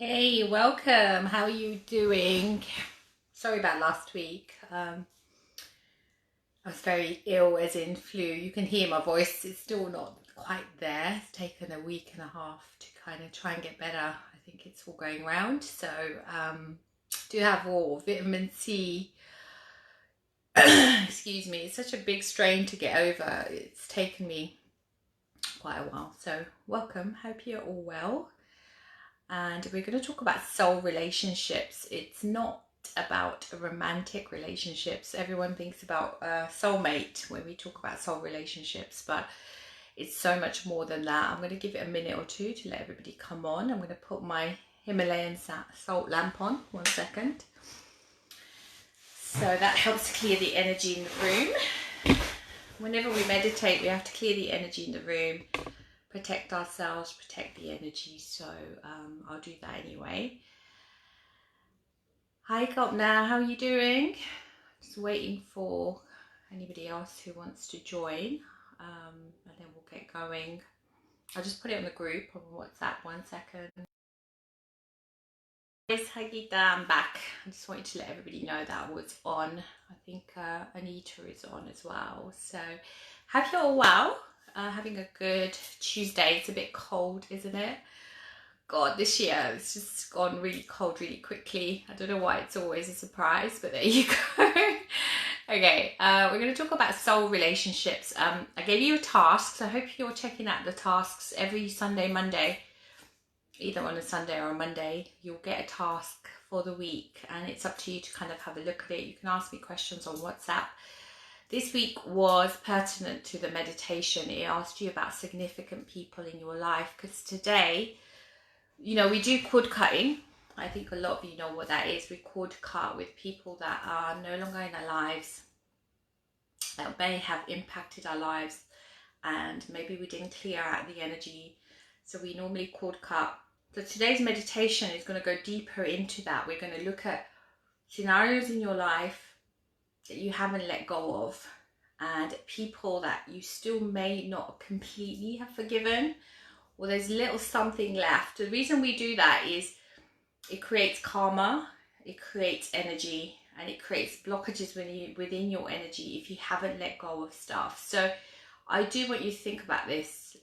Hey, welcome. How are you doing? Sorry about last week. I was very ill, as in flu. You can hear my voice is still not quite there. It's taken a week and a half to kind of try and get better. I think it's all going round. So, do have all vitamin C. Excuse me. It's such a big strain to get over. It's taken me quite a while. So, welcome. Hope you're all well. And we're going to talk about soul relationships. It's not about romantic relationships. Everyone thinks about a soulmate when we talk about soul relationships, but it's so much more than that. I'm going to give it a minute or two to let everybody come on. I'm going to put my Himalayan salt lamp on. 1 second. So that helps clear the energy in the room. Whenever we meditate, we have to clear the energy in the room, protect ourselves, protect the energy. So I'll do that anyway. Hi Gopna, how are you doing? Just waiting for anybody else who wants to join, and then we'll get going. I'll just put it on the group on WhatsApp. 1 second. Yes, hi Gita, I'm back. I just wanted to let everybody know that I was on. I think Anita is on as well. So hope you're all well. Having a good Tuesday. It's a bit cold, isn't it? God, this year it's just gone really cold really quickly. I don't know why it's always a surprise, but there you go. Okay, we're going to talk about soul relationships. I gave you a task, so I hope you're checking out the tasks every Sunday, Monday. Either on a Sunday or a Monday, you'll get a task for the week, and it's up to you to kind of have a look at it. You can ask me questions on WhatsApp. This week was pertinent to the meditation. It asked you about significant people in your life, because today, you know, we do cord cutting. I think a lot of you know what that is. We cord cut with people that are no longer in our lives, that may have impacted our lives, and maybe we didn't clear out the energy. So we normally cord cut. So today's meditation is going to go deeper into that. We're going to look at scenarios in your life that you haven't let go of, and people that you still may not completely have forgiven, or there's little something left. The reason we do that is it creates karma, it creates energy, and it creates blockages within your energy if you haven't let go of stuff. So I do want you to think about this.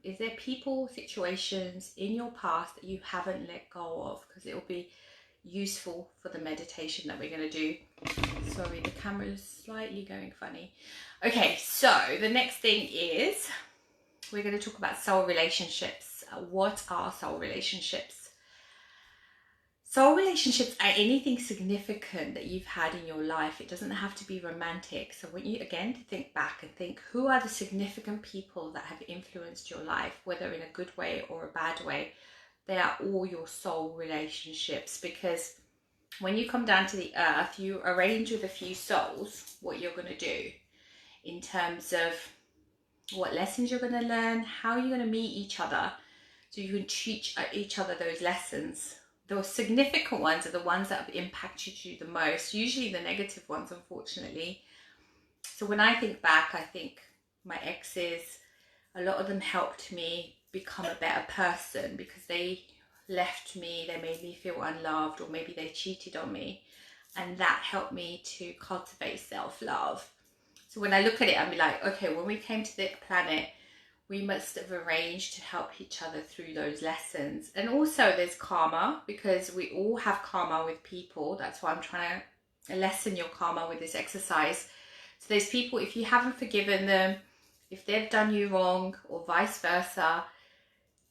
Is there people, situations in your past that you haven't let go of? Because it will be useful for the meditation that we're going to do. Sorry, the camera is slightly going funny. Okay, so the next thing is we're going to talk about soul relationships. What are soul relationships? Soul relationships are anything significant that you've had in your life. It doesn't have to be romantic. So I want you again to think back and think, who are the significant people that have influenced your life, whether in a good way or a bad way? They are all your soul relationships, because when you come down to the earth, you arrange with a few souls what you're going to do in terms of what lessons you're going to learn, how you're going to meet each other, so you can teach each other those lessons. The significant ones are the ones that have impacted you the most, usually the negative ones, unfortunately. So when I think back, I think my exes, a lot of them helped me become a better person, because they left me, they made me feel unloved, or maybe they cheated on me, and that helped me to cultivate self-love. So when I look at it, I'll be like, okay, when we came to the planet, we must have arranged to help each other through those lessons. And also there's karma, because we all have karma with people. That's why I'm trying to lessen your karma with this exercise. So there's people, if you haven't forgiven them, if they've done you wrong, or vice versa,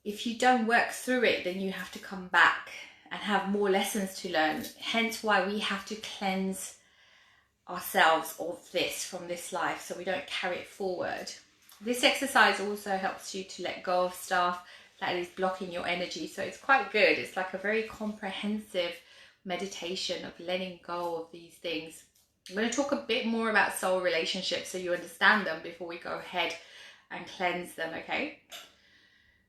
if you don't work through it, then you have to come back and have more lessons to learn. Hence why we have to cleanse ourselves of this from this life, so we don't carry it forward. This exercise also helps you to let go of stuff that is blocking your energy. So it's quite good. It's like a very comprehensive meditation of letting go of these things. I'm going to talk a bit more about soul relationships so you understand them before we go ahead and cleanse them, okay?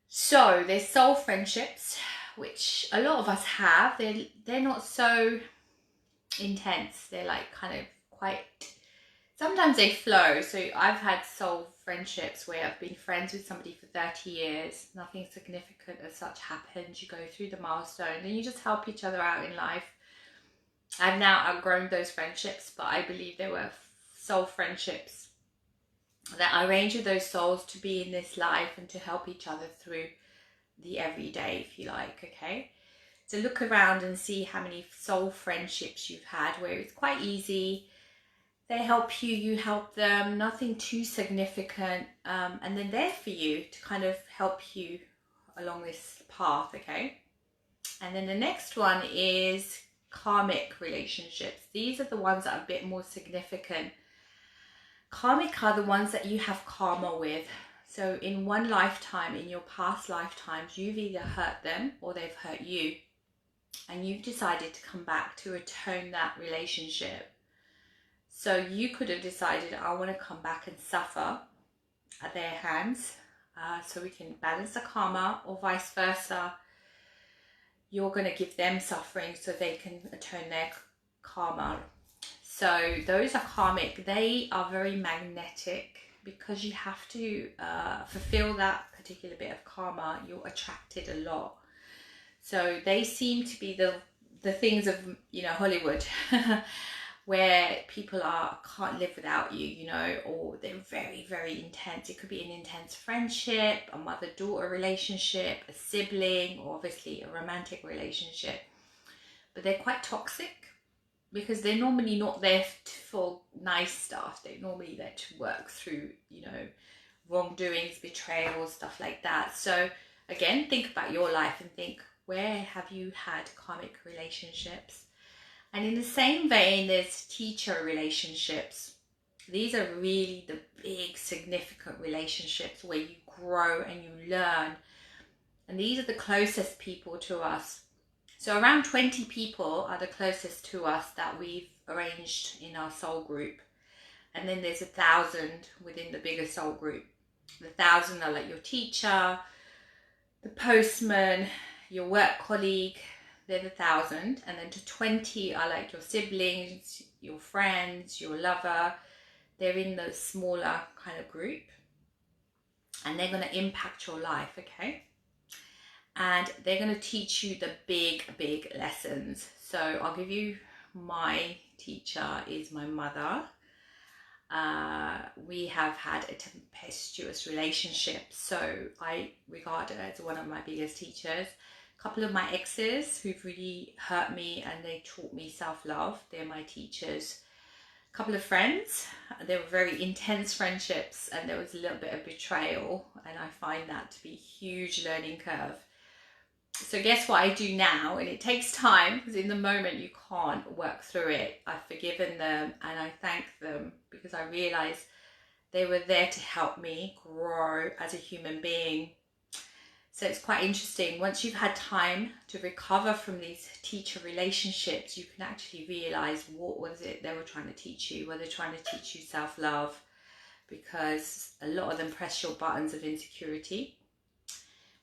So there's soul friendships, which a lot of us have. They're not so intense. They're like kind of quite sometimes they flow. So I've had soul friendships where I've been friends with somebody for 30 years. Nothing significant as such happened. You go through the milestone and you just help each other out in life. I've now outgrown those friendships, but I believe they were soul friendships that I arranged with those souls to be in this life and to help each other through the everyday, if you like, okay? So look around and see how many soul friendships you've had where it's quite easy. They help you, you help them, nothing too significant, and then they're for you to kind of help you along this path, okay? And then the next one is karmic relationships. These are the ones that are a bit more significant. Karmic are the ones that you have karma with. So in one lifetime, in your past lifetimes, you've either hurt them or they've hurt you. And you've decided to come back to atone that relationship. So you could have decided, I want to come back and suffer at their hands so we can balance the karma, or vice versa. You're going to give them suffering so they can atone their karma. So those are karmic. They are very magnetic because you have to fulfill that particular bit of karma. You're attracted a lot. So they seem to be the things of, you know, Hollywood where people can't live without you, you know, or they're very, very intense. It could be an intense friendship, a mother-daughter relationship, a sibling, or obviously a romantic relationship. But they're quite toxic because they're normally not there for nice stuff. They're normally there to work through, you know, wrongdoings, betrayals, stuff like that. So again, think about your life and think, where have you had karmic relationships? And in the same vein, there's teacher relationships. These are really the big, significant relationships where you grow and you learn. And these are the closest people to us. So around 20 people are the closest to us that we've arranged in our soul group. And then there's 1,000 within the bigger soul group. The 1,000 are like your teacher, the postman, your work colleague. They're the 1,000. And then to 20 are like your siblings, your friends, your lover. They're in the smaller kind of group. And they're going to impact your life, okay? And they're going to teach you the big, big lessons. So I'll give you, my teacher is my mother. We have had a tempestuous relationship, so I regard her as one of my biggest teachers. A couple of my exes who've really hurt me and they taught me self-love, they're my teachers. A couple of friends, they were very intense friendships and there was a little bit of betrayal, and I find that to be a huge learning curve. So guess what I do now, and it takes time because in the moment you can't work through it. I've forgiven them and I thank them because I realized they were there to help me grow as a human being. So it's quite interesting. Once you've had time to recover from these teacher relationships, you can actually realize what was it they were trying to teach you. Were they trying to teach you self-love? Because a lot of them press your buttons of insecurity.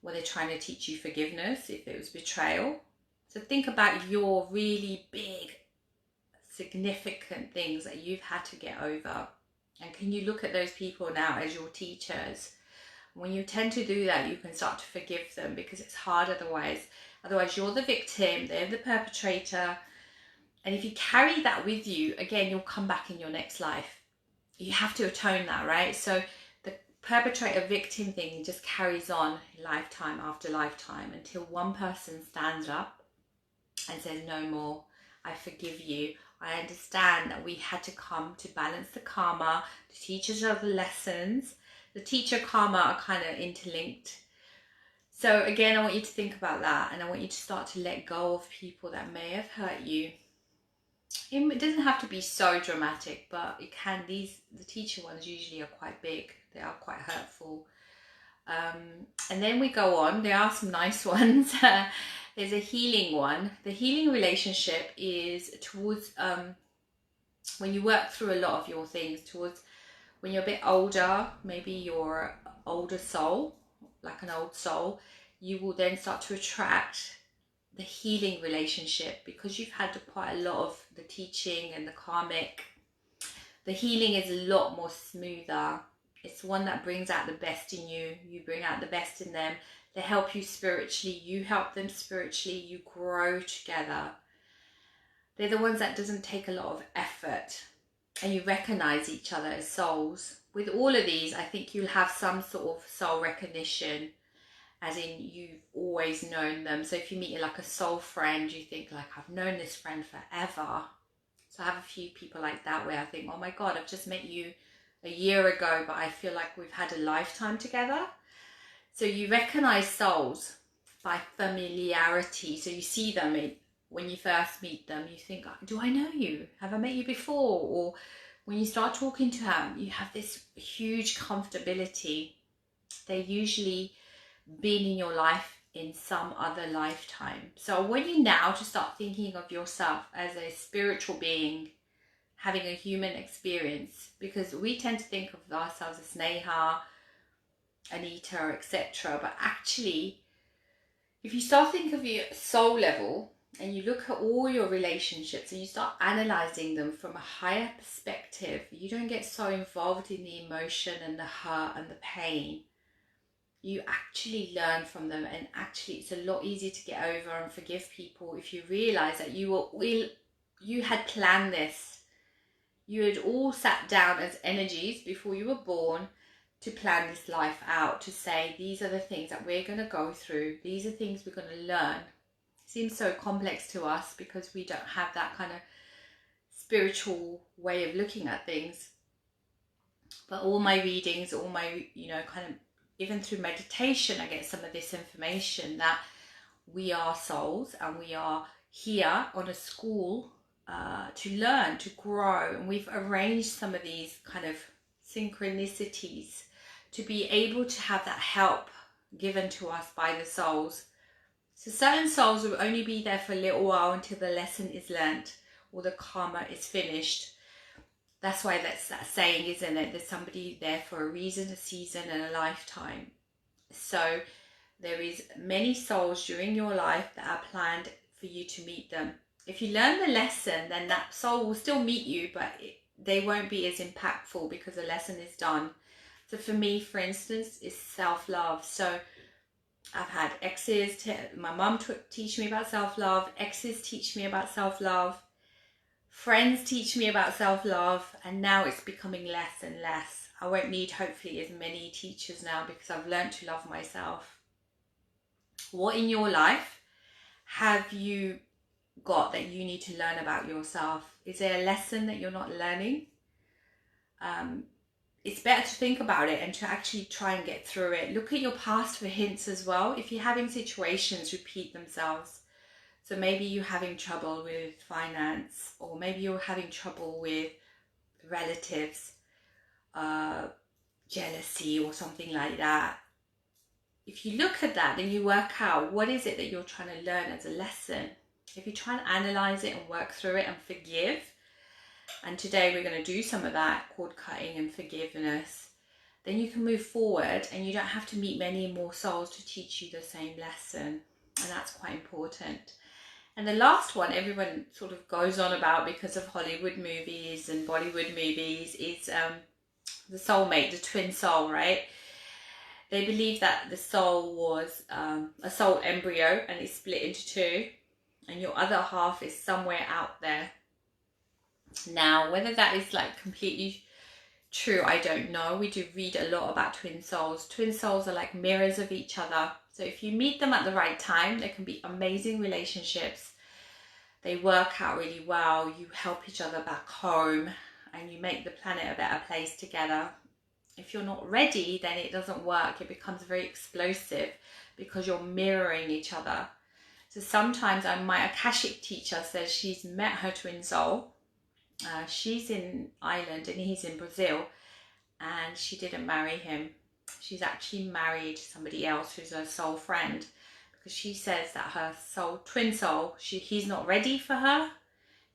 Were they trying to teach you forgiveness if it was betrayal? So think about your really big, significant things that you've had to get over. And can you look at those people now as your teachers? When you tend to do that, you can start to forgive them because it's hard otherwise. Otherwise, you're the victim, they're the perpetrator. And if you carry that with you, again, you'll come back in your next life. You have to atone that, right? So perpetrator victim thing just carries on lifetime after lifetime until one person stands up and says, no more, I forgive you. I understand that we had to come to balance the karma, to teach each other lessons. The teacher karma are kind of interlinked. So again, I want you to think about that, and I want you to start to let go of people that may have hurt you. It doesn't have to be so dramatic, but it can. The teacher ones usually are quite big. They are quite hurtful. And then we go on. There are some nice ones. There's a healing one. The healing relationship is towards when you work through a lot of your things, towards when you're a bit older, maybe you're an older soul, like an old soul, you will then start to attract the healing relationship because you've had quite a lot of the teaching and the karmic the healing is a lot more smoother. It's one that brings out the best in you. You bring out the best in them. They help you spiritually. You help them spiritually. You grow together. They're the ones that doesn't take a lot of effort, and you recognize each other as souls. With all of these, I think you'll have some sort of soul recognition, as in you've always known them. So if you meet like a soul friend, you think like, I've known this friend forever. So I have a few people like that where I think, oh my God, I've just met you a year ago, but I feel like we've had a lifetime together. So you recognize souls by familiarity. So you see them when you first meet them, you think, do I know you? Have I met you before? Or when you start talking to them, you have this huge comfortability. They're usually been in your life in some other lifetime. So I want you now to start thinking of yourself as a spiritual being having a human experience, because we tend to think of ourselves as Sneha, Anita, etc. But actually, if you start thinking of your soul level and you look at all your relationships and you start analyzing them from a higher perspective, you don't get so involved in the emotion and the hurt and the pain. You actually learn from them, and actually it's a lot easier to get over and forgive people if you realize that you had planned this. You had all sat down as energies before you were born to plan this life out, to say these are the things that we're going to go through, these are things we're going to learn. It seems so complex to us because we don't have that kind of spiritual way of looking at things. But all my readings, all my, kind of, even through meditation, I get some of this information that we are souls and we are here on a school to learn, to grow. And we've arranged some of these kind of synchronicities to be able to have that help given to us by the souls. So certain souls will only be there for a little while until the lesson is learnt or the karma is finished. That's why that's that saying, isn't it? There's somebody there for a reason, a season, and a lifetime. So there is many souls during your life that are planned for you to meet them. If you learn the lesson, then that soul will still meet you, but they won't be as impactful because the lesson is done. So for me, for instance, is self-love. So I've had exes, my mum teach me about self-love, exes teach me about self-love, friends teach me about self-love, and now it's becoming less and less. I won't need, hopefully, as many teachers now because I've learned to love myself. What in your life have you got that you need to learn about yourself? Is there a lesson that you're not learning? It's better to think about it and to actually try and get through it. Look at your past for hints as well. If you're having situations repeat themselves, so maybe you're having trouble with finance, or maybe you're having trouble with relatives, jealousy or something like that. If you look at that, then you work out what is it that you're trying to learn as a lesson. If you try and analyze it and work through it and forgive, and today we're going to do some of that, cord cutting and forgiveness, then you can move forward and you don't have to meet many more souls to teach you the same lesson. And that's quite important. And the last one everyone sort of goes on about because of Hollywood movies and Bollywood movies is the soulmate, the twin soul, right? They believe that the soul was a soul embryo and it's split into two, and your other half is somewhere out there. Now, whether that is like completely true, I don't know. We do read a lot about twin souls. Twin souls are like mirrors of each other. So if you meet them at the right time, there can be amazing relationships. They work out really well. You help each other back home and you make the planet a better place together. If you're not ready, then it doesn't work. It becomes very explosive because you're mirroring each other. So sometimes my Akashic teacher says she's met her twin soul. She's in Ireland and he's in Brazil, and she didn't marry him. She's actually married somebody else who's her soul friend, because she says that her soul, twin soul, he's not ready for her.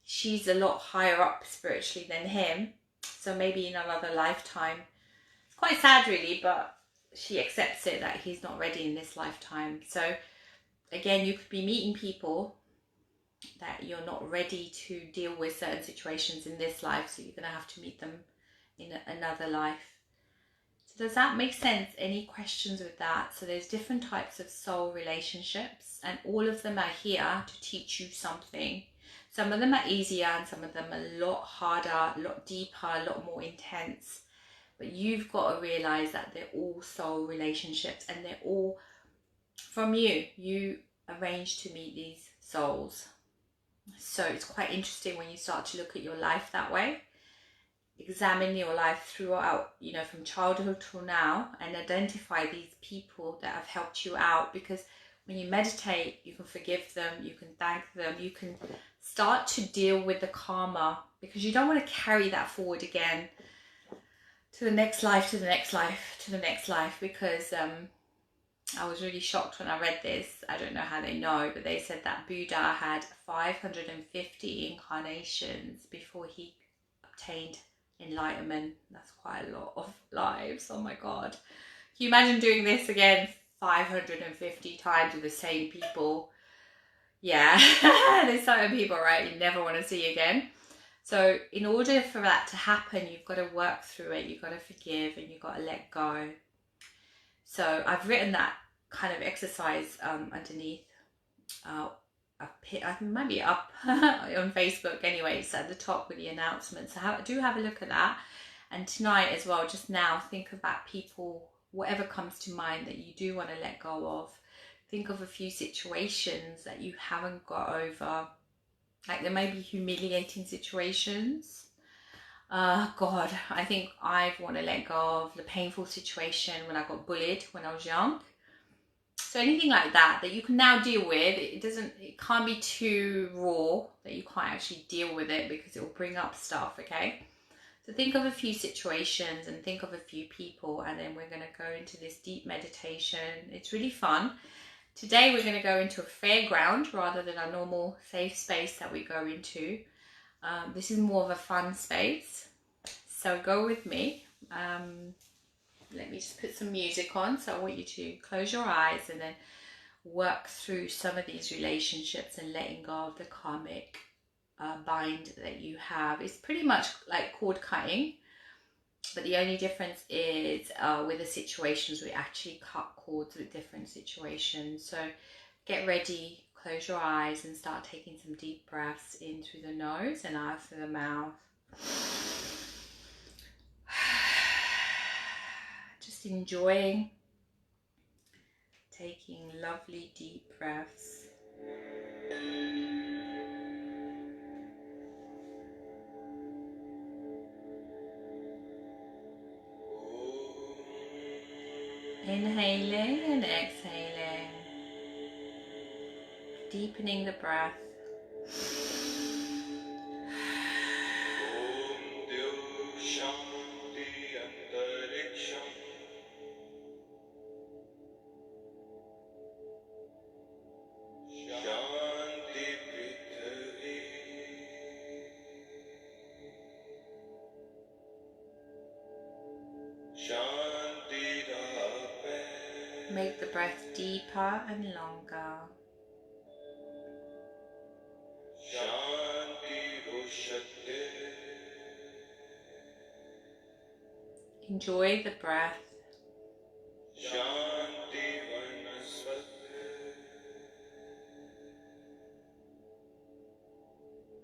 She's a lot higher up spiritually than him, so maybe in another lifetime. It's quite sad really, but she accepts it that he's not ready in this lifetime. So again, you could be meeting people that you're not ready to deal with certain situations in this life, so you're going to have to meet them in another life. So does that make sense? Any questions with that? So there's different types of soul relationships, and all of them are here to teach you something. Some of them are easier and some of them a lot harder, a lot deeper, a lot more intense. But you've got to realize that they're all soul relationships, and they're all from you. You arranged to meet these souls. So it's quite interesting when you start to look at your life that way. Examine your life throughout, from childhood till now, and identify these people that have helped you out. Because when you meditate, you can forgive them, you can thank them, you can start to deal with the karma, because you don't want to carry that forward again to the next life, to the next life, to the next life. Because I was really shocked when I read this. I don't know how they know, but they said that Buddha had 550 incarnations before he obtained enlightenment. That's quite a lot of lives. Oh my God. Can you imagine doing this again 550 times with the same people? Yeah. There's certain people, right, you never want to see again. So in order for that to happen, you've got to work through it. You've got to forgive and you've got to let go. So I've written that kind of exercise underneath. I might be up on Facebook anyway. It's at the top with the announcements. So do have a look at that. And tonight as well, just now, think about people, whatever comes to mind that you do want to let go of. Think of a few situations that you haven't got over. Like there may be humiliating situations. God, I think I want to let go of the painful situation when I got bullied when I was young. So anything like that you can now deal with, it can't be too raw that you can't actually deal with it, because it will bring up stuff, okay? So think of a few situations and think of a few people, and then we're going to go into this deep meditation. It's really fun. Today we're going to go into a fairground rather than our normal safe space that we go into. This is more of a fun space. So go with me. Let me just put some music on. So I want you to close your eyes and then work through some of these relationships and letting go of the karmic bind that you have. It's pretty much like cord cutting, but the only difference is with the situations we actually cut cords with different situations. So get ready, close your eyes and start taking some deep breaths in through the nose and out through the mouth. Just enjoying taking lovely deep breaths. Inhaling and exhaling, deepening the breath. Make the breath deeper and longer. Enjoy the breath.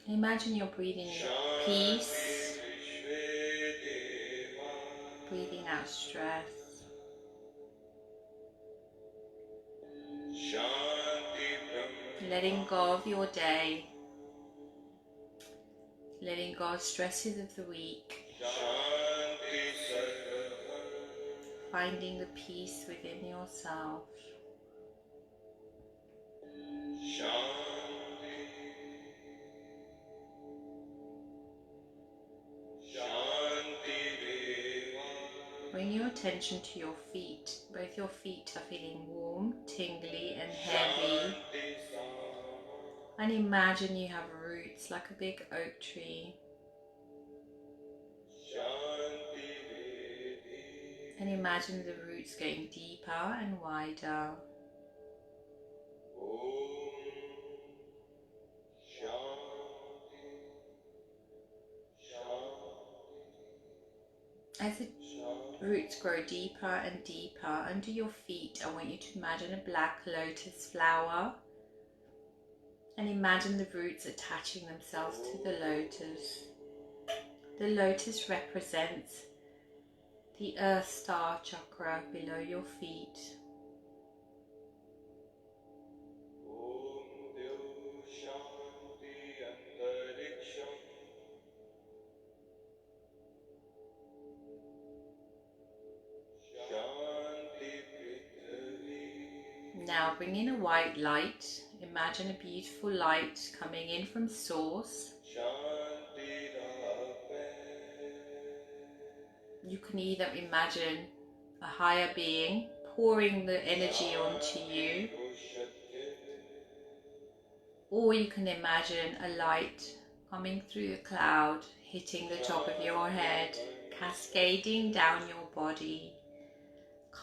Imagine you're breathing in peace, breathing out stress. Letting go of your day, letting go of stresses of the week, finding the peace within yourself. Bring your attention to your feet. Both your feet are feeling warm, tingly and heavy. And imagine you have roots like a big oak tree. And imagine the roots going deeper and wider. As the roots grow deeper and deeper under your feet, I want you to imagine a black lotus flower and imagine the roots attaching themselves to the lotus. The lotus represents the earth star chakra below your feet. Now bring in a white light. Imagine a beautiful light coming in from source. You can either imagine a higher being pouring the energy onto you, or you can imagine a light coming through the cloud, hitting the top of your head, cascading down your body,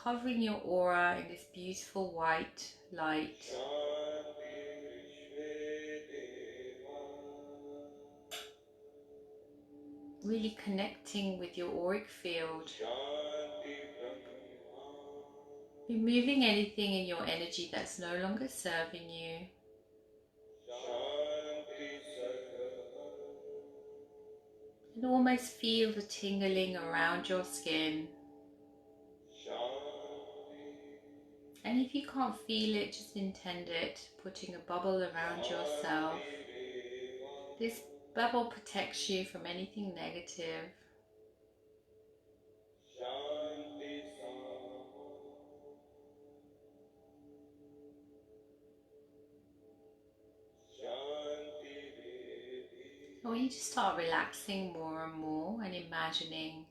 covering your aura in this beautiful white light. Really connecting with your auric field. Removing anything in your energy that's no longer serving you. And almost feel the tingling around your skin. And if you can't feel it, just intend it, putting a bubble around yourself. This bubble protects you from anything negative. I want you to start relaxing more and more and imagining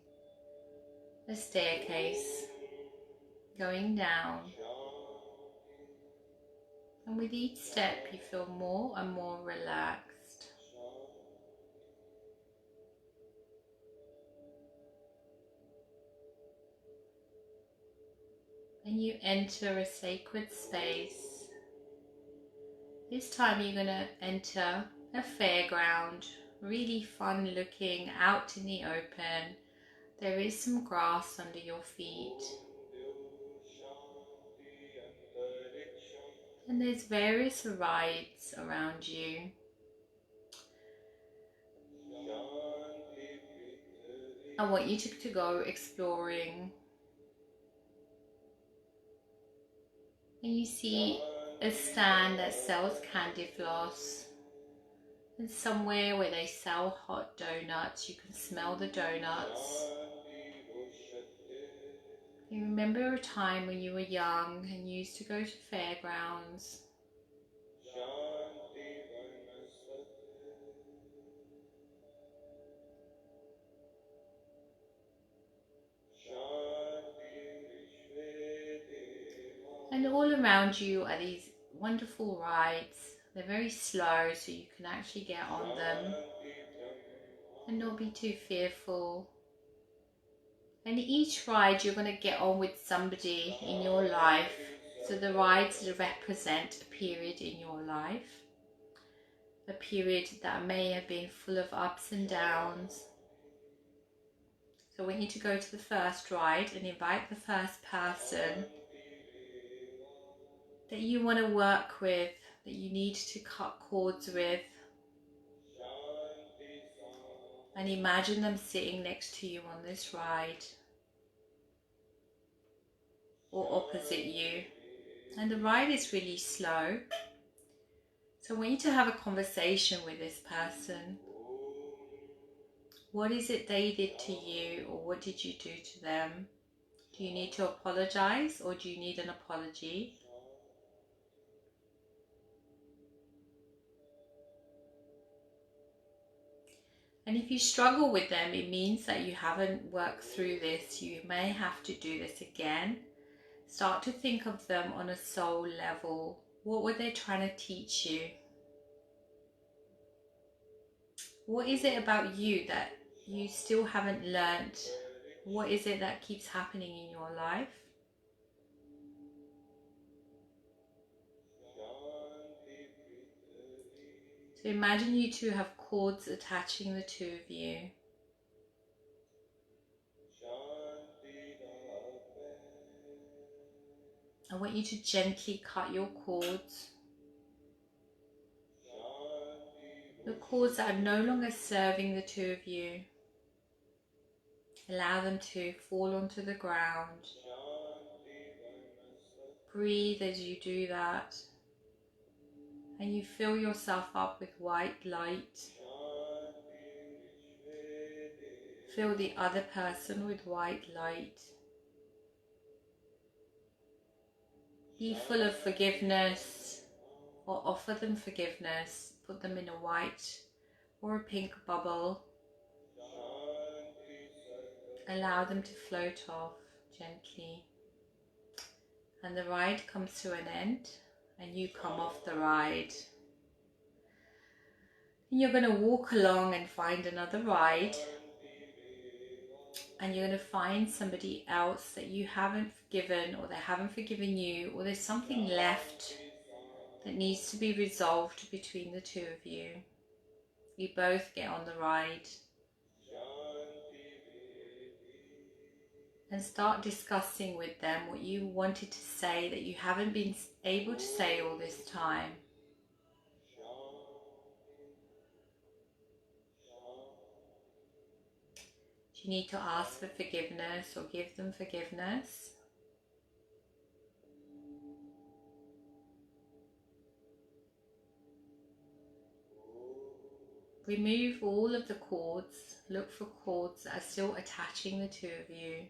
a staircase going down. And with each step you feel more and more relaxed. And you enter a sacred space. This time you're going to enter a fairground, really fun looking, out in the open. There is some grass under your feet. And there's various rides around you. I want you to go exploring. And you see a stand that sells candy floss. And somewhere where they sell hot donuts, you can smell the donuts. You remember a time when you were young and you used to go to fairgrounds. And all around you are these wonderful rides. They're very slow, so you can actually get on them and not be too fearful. And each ride you're going to get on with somebody in your life. So the rides represent a period in your life. A period that may have been full of ups and downs. So I want you to go to the first ride and invite the first person that you want to work with, that you need to cut cords with. And imagine them sitting next to you on this ride or opposite you. And the ride is really slow. So I want you to have a conversation with this person. What is it they did to you, or what did you do to them? Do you need to apologize, or do you need an apology? And if you struggle with them, it means that you haven't worked through this. You may have to do this again. Start to think of them on a soul level. What were they trying to teach you? What is it about you that you still haven't learned? What is it that keeps happening in your life? So imagine you two have cords attaching the two of you. I want you to gently cut your cords. The cords that are no longer serving the two of you. Allow them to fall onto the ground. Breathe as you do that. And you fill yourself up with white light. Fill the other person with white light. Be full of forgiveness, or offer them forgiveness. Put them in a white or a pink bubble. Allow them to float off gently. And the ride comes to an end, and you come off the ride. And you're going to walk along and find another ride. And you're going to find somebody else that you haven't forgiven, or they haven't forgiven you, or there's something left that needs to be resolved between the two of you. You both get on the ride and start discussing with them what you wanted to say that you haven't been able to say all this time. Do you need to ask for forgiveness or give them forgiveness? Remove all of the cords. Look for cords that are still attaching the two of you.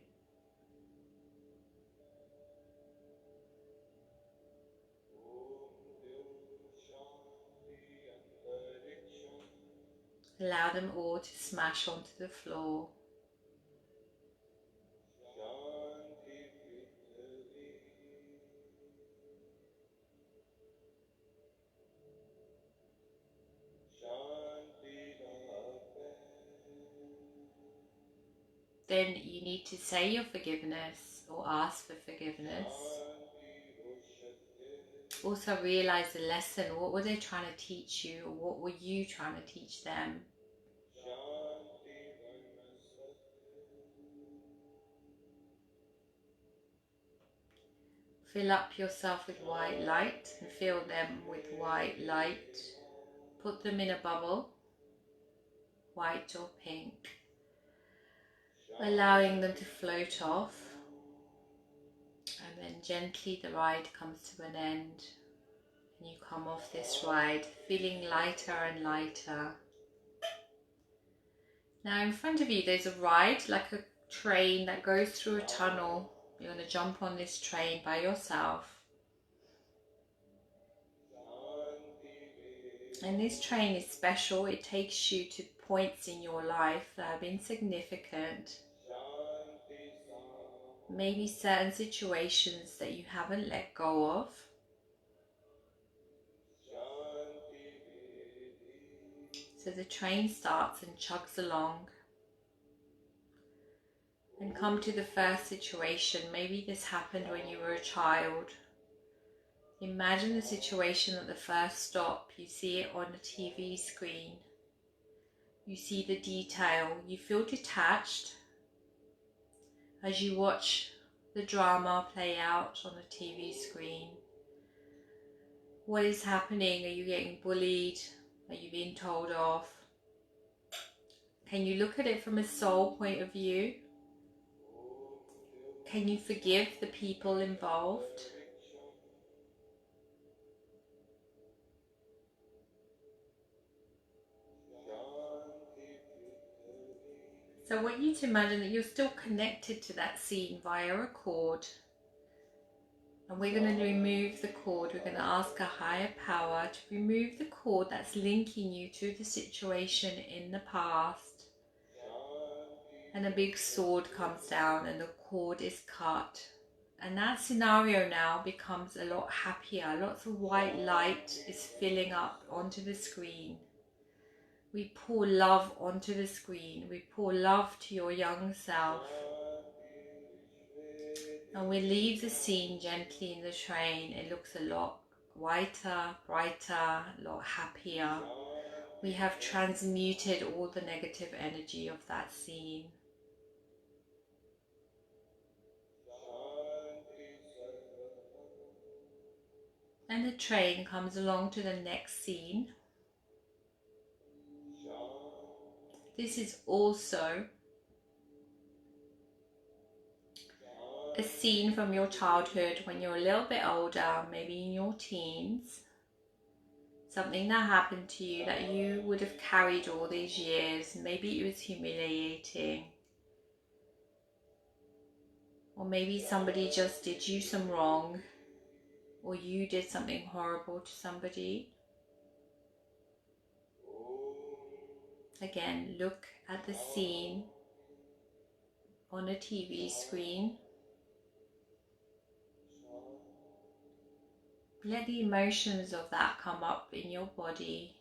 Allow them all to smash onto the floor. Then you need to say your forgiveness or ask for forgiveness. Also realize the lesson. What were they trying to teach you, or what were you trying to teach them? Fill up yourself with white light and fill them with white light. Put them in a bubble, white or pink, allowing them to float off. And then gently the ride comes to an end. And you come off this ride feeling lighter and lighter. Now in front of you there's a ride, like a train that goes through a tunnel. You're going to jump on this train by yourself. And this train is special. It takes you to points in your life that have been significant. Maybe certain situations that you haven't let go of. So the train starts and chugs along. And come to the first situation. Maybe this happened when you were a child. Imagine the situation at the first stop. You see it on a TV screen. You see the detail. You feel detached as you watch the drama play out on the TV screen. What is happening? Are you getting bullied? Are you being told off? Can you look at it from a soul point of view? Can you forgive the people involved? So I want you to imagine that you're still connected to that scene via a cord. And we're going to remove the cord. We're going to ask a higher power to remove the cord that's linking you to the situation in the past. And a big sword comes down and the cord is cut. And that scenario now becomes a lot happier. Lots of white light is filling up onto the screen. We pour love onto the screen. We pour love to your young self. And we leave the scene gently in the train. It looks a lot whiter, brighter, a lot happier. We have transmuted all the negative energy of that scene. And the train comes along to the next scene. This is also a scene from your childhood when you're a little bit older, maybe in your teens. Something that happened to you that you would have carried all these years. Maybe it was humiliating. Or maybe somebody just did you some wrong. Or you did something horrible to somebody. Again, look at the scene on a TV screen. Let the emotions of that come up in your body.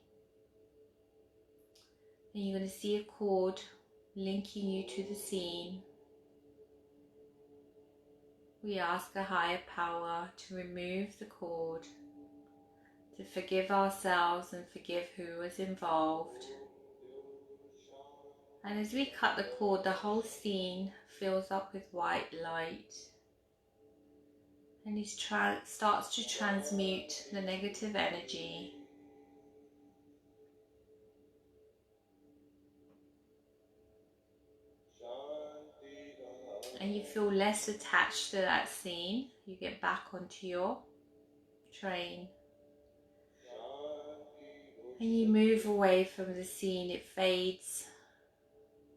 And you're going to see a cord linking you to the scene. We ask a higher power to remove the cord, to forgive ourselves and forgive who was involved. And as we cut the cord, the whole scene fills up with white light. And it starts to transmute the negative energy. And you feel less attached to that scene. You get back onto your train. And you move away from the scene. It fades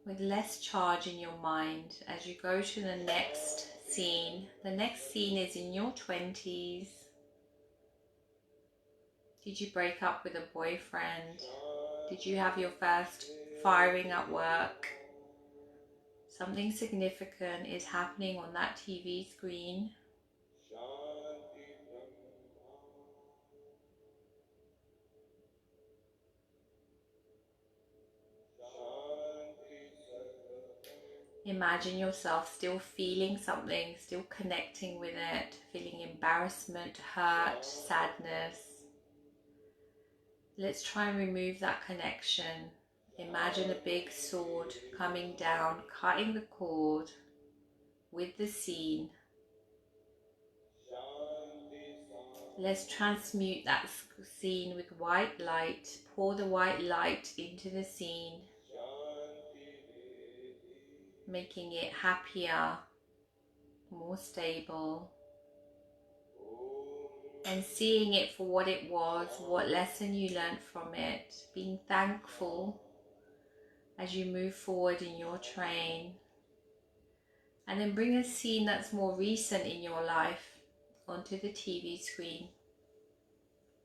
with less charge in your mind as you go to the next scene. The next scene is in your 20s. Did you break up with a boyfriend? Did you have your first firing at work? Something significant is happening on that TV screen. Imagine yourself still feeling something, still connecting with it, feeling embarrassment, hurt, sadness. Let's try and remove that connection. Imagine a big sword coming down, cutting the cord with the scene. Let's transmute that scene with white light. Pour the white light into the scene, making it happier, more stable, and seeing it for what it was, what lesson you learned from it, being thankful as you move forward in your train. And then bring a scene that's more recent in your life onto the TV screen.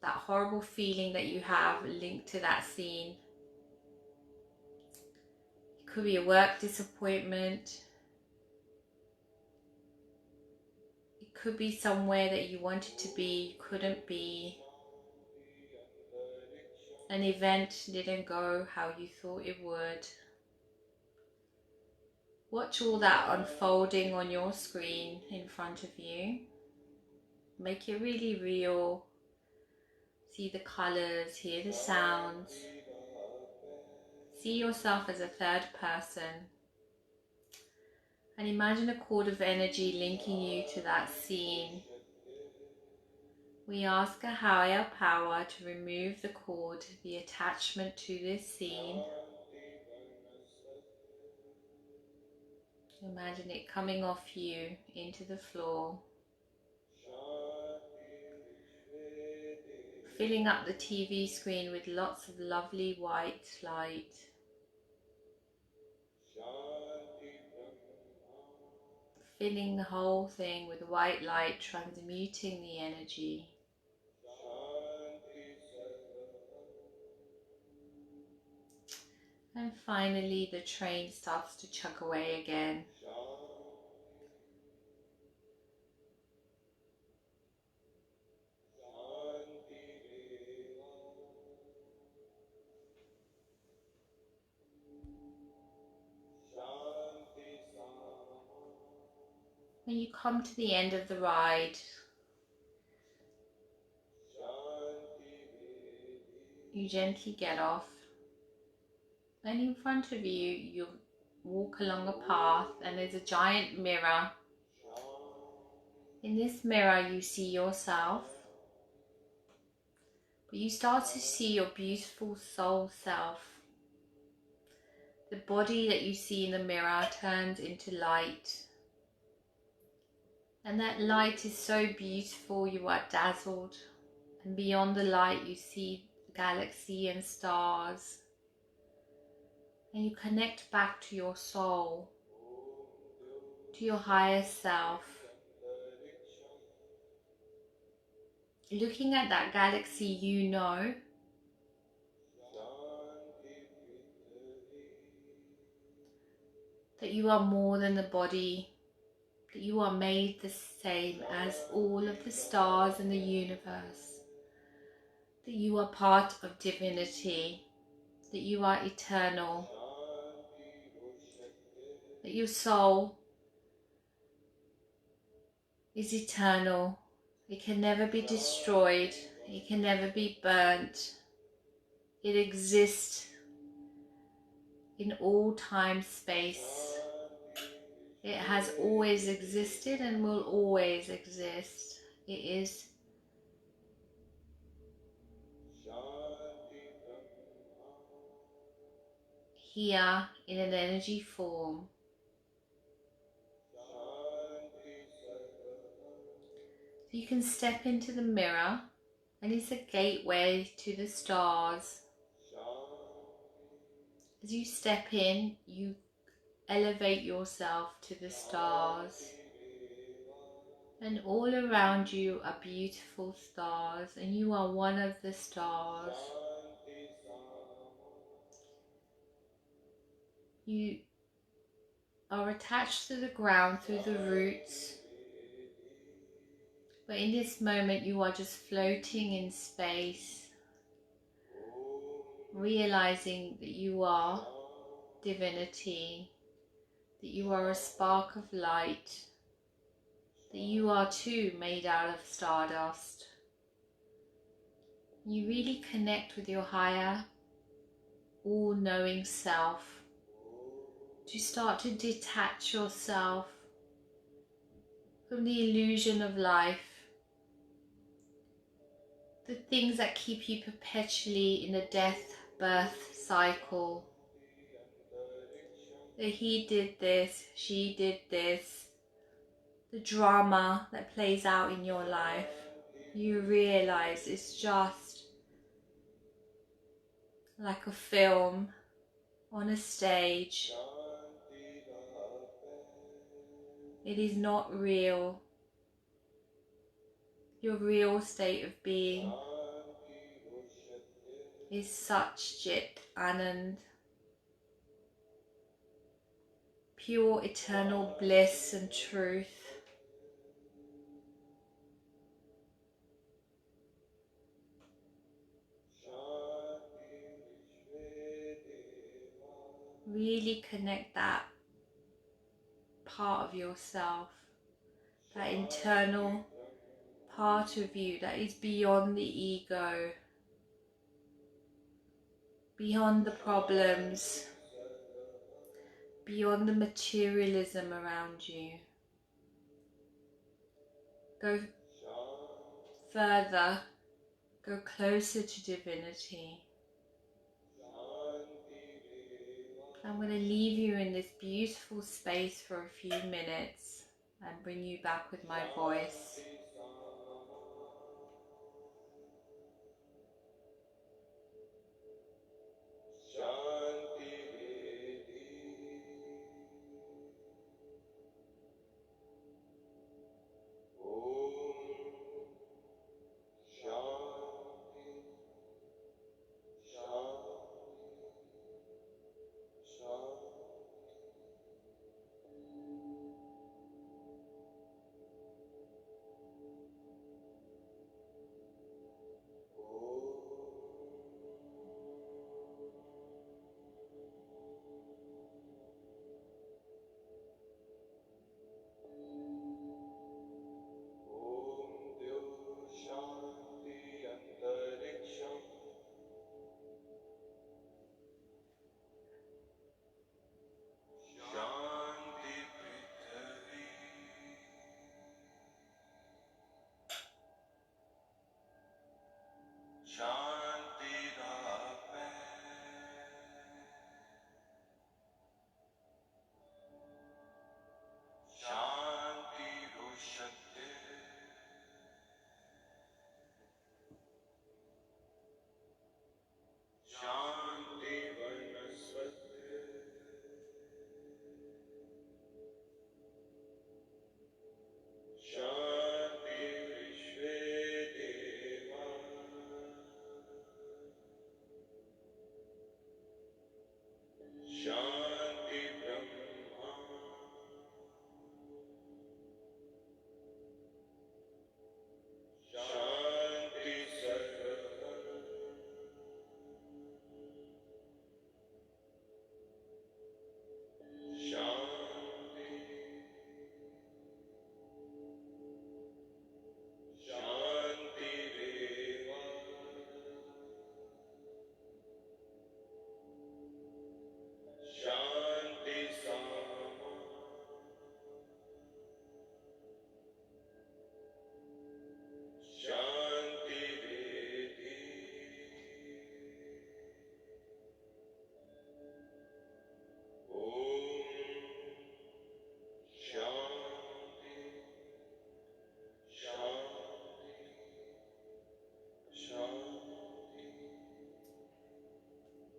That horrible feeling that you have linked to that scene. It could be a work disappointment. It could be somewhere that you wanted to be, you couldn't be. An event didn't go how you thought it would. Watch all that unfolding on your screen in front of you. Make it really real. See the colors, hear the sounds. See yourself as a third person. And imagine a cord of energy linking you to that scene. We ask a higher power to remove the cord, the attachment to this scene. Imagine it coming off you into the floor. Filling up the TV screen with lots of lovely white light. Filling the whole thing with white light, transmuting the energy. And finally the train starts to chug away again. When you come to the end of the ride, you gently get off, and in front of you, you walk along a path and there's a giant mirror. In this mirror you see yourself, but you start to see your beautiful soul self. The body that you see in the mirror turns into light. And that light is so beautiful, you are dazzled. And beyond the light, you see the galaxy and stars. And you connect back to your soul, to your higher self. Looking at that galaxy, you know that you are more than the body, that you are made the same as all of the stars in the universe, that you are part of divinity, that you are eternal, that your soul is eternal. It can never be destroyed. It can never be burnt. It exists in all time, space. It has always existed and will always exist. It is here in an energy form. So you can step into the mirror, and it's a gateway to the stars. As you step in, you elevate yourself to the stars. And all around you are beautiful stars, and you are one of the stars. You are attached to the ground through the roots, but in this moment you are just floating in space, realizing that you are divinity, that you are a spark of light, that you are too made out of stardust. You really connect with your higher, all-knowing self, to start to detach yourself from the illusion of life, the things that keep you perpetually in a death-birth cycle. That he did this, she did this, the drama that plays out in your life. You realize it's just like a film on a stage. It is not real. Your real state of being is such Chit Anand, pure eternal bliss and truth. Really connect that part of yourself, that internal part of you that is beyond the ego, beyond the problems, beyond the materialism around you. Go further, go closer to divinity. I'm going to leave you in this beautiful space for a few minutes and bring you back with my voice.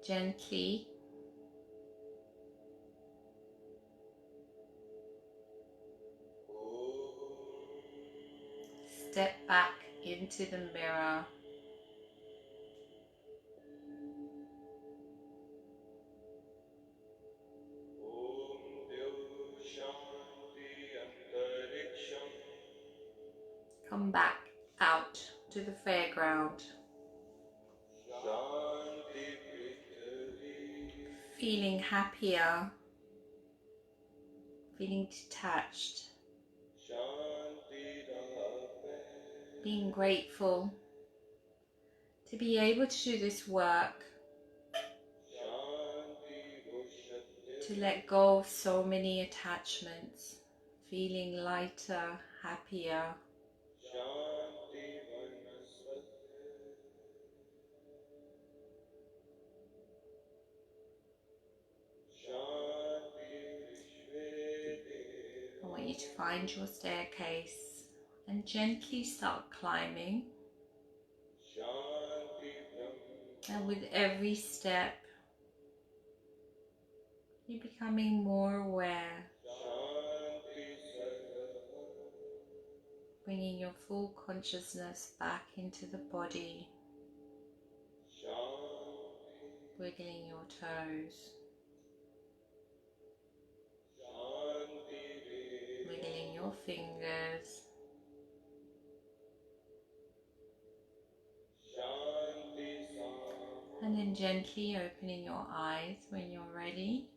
gently step back into the mirror. Come back out to the fairground, feeling happier, feeling detached, being grateful to be able to do this work, to let go of so many attachments, feeling lighter, happier. I want you to find your staircase and gently start climbing. And with every step, you're becoming more aware, bringing your full consciousness back into the body, wiggling your toes, wiggling your fingers, and then gently opening your eyes when you're ready.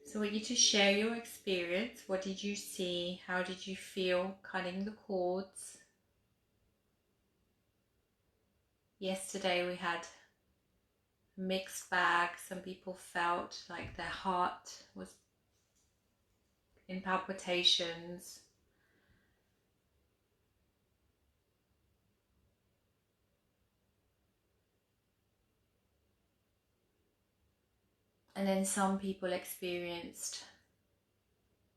So I want you to share your experience. What did you see? How did you feel cutting the cords? Yesterday we had a mixed bag. Some people felt like their heart was in palpitations. And then some people experienced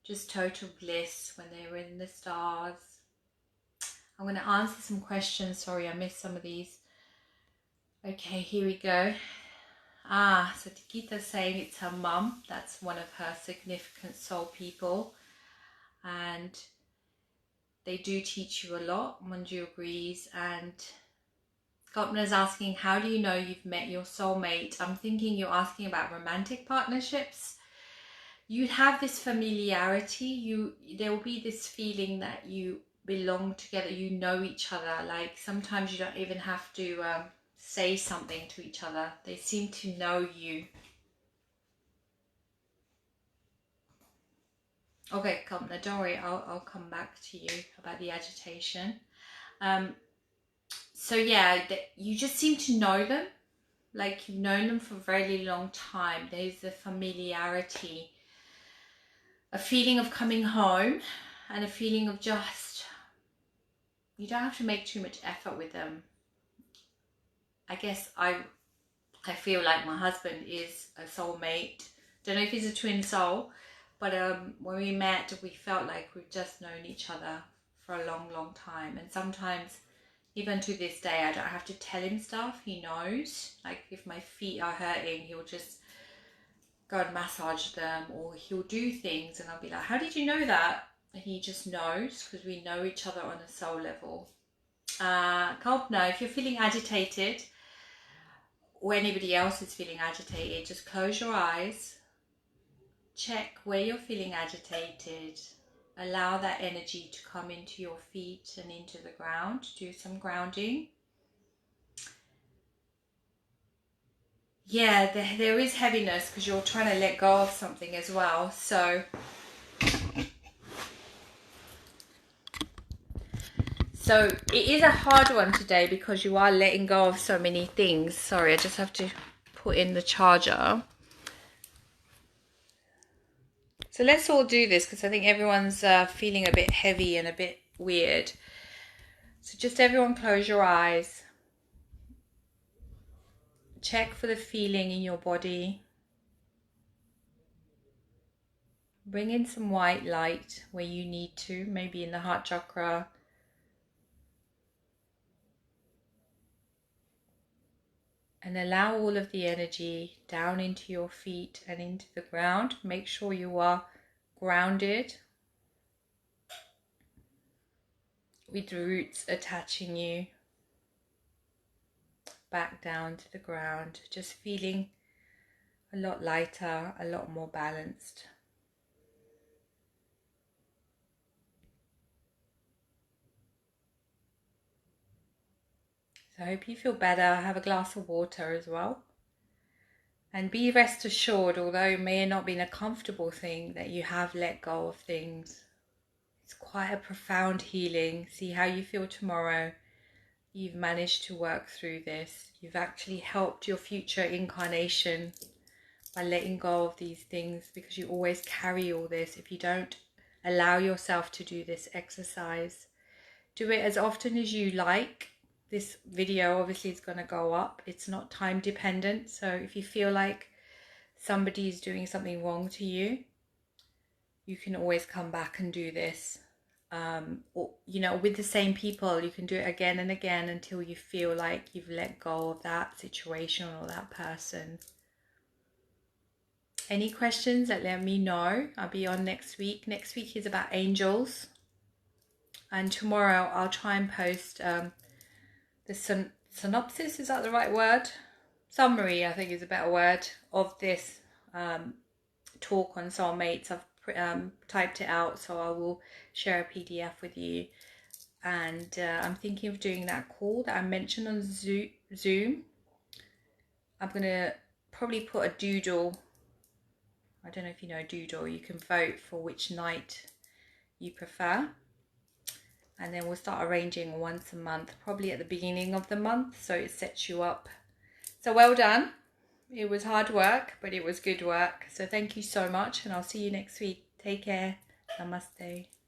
just total bliss when they were in the stars. I'm going to answer some questions. Sorry, I missed some of these. Okay, here we go. So Tikita's saying it's her mum. That's one of her significant soul people. And they do teach you a lot. Manju agrees. And Kalpana's asking, how do you know you've met your soulmate? I'm thinking you're asking about romantic partnerships. You'd have this familiarity. There will be this feeling that you belong together. You know each other. Like sometimes you don't even have to say something to each other. They seem to know you. Okay, Kalpana, don't worry. I'll come back to you about the agitation. So yeah, you just seem to know them. Like you've known them for a very long time. There's a familiarity, a feeling of coming home, and a feeling of just, you don't have to make too much effort with them. I guess I feel like my husband is a soulmate. Don't know if he's a twin soul, but when we met, we felt like we've just known each other for a long time. And sometimes, even to this day, I don't have to tell him stuff. He knows. Like if my feet are hurting, he'll just go and massage them, or he'll do things and I'll be like, how did you know that? And he just knows, because we know each other on a soul level. Kalpana, if you're feeling agitated, or anybody else is feeling agitated, just close your eyes, check where you're feeling agitated, allow that energy to come into your feet and into the ground. Do some grounding. Yeah, there is heaviness because you're trying to let go of something as well. So it is a hard one today because you are letting go of so many things. Sorry, I just have to put in the charger. So let's all do this because I think everyone's feeling a bit heavy and a bit weird. So just everyone close your eyes. Check for the feeling in your body. Bring in some white light where you need to, maybe in the heart chakra. And allow all of the energy down into your feet and into the ground. Make sure you are grounded with the roots attaching you back down to the ground. Just feeling a lot lighter, a lot more balanced. So I hope you feel better. Have a glass of water as well. And be rest assured, although it may not be a comfortable thing, that you have let go of things. It's quite a profound healing. See how you feel tomorrow. You've managed to work through this. You've actually helped your future incarnation by letting go of these things, because you always carry all this. If you don't allow yourself to do this exercise, do it as often as you like. This video obviously is going to go up. It's not time dependent. So if you feel like somebody is doing something wrong to you, you can always come back and do this. Or, you know, with the same people, you can do it again and again until you feel like you've let go of that situation or that person. Any questions, let me know. I'll be on next week. Next week is about angels. And tomorrow I'll try and post the synopsis, is that the right word? Summary, I think, is a better word, of this talk on soulmates. I've typed it out, so I will share a PDF with you. And I'm thinking of doing that call that I mentioned on Zoom. I'm going to probably put a doodle. I don't know if you know Doodle. You can vote for which night you prefer. And then we'll start arranging once a month, probably at the beginning of the month, so it sets you up. So well done. It was hard work, but it was good work. So thank you so much, and I'll see you next week. Take care. Namaste.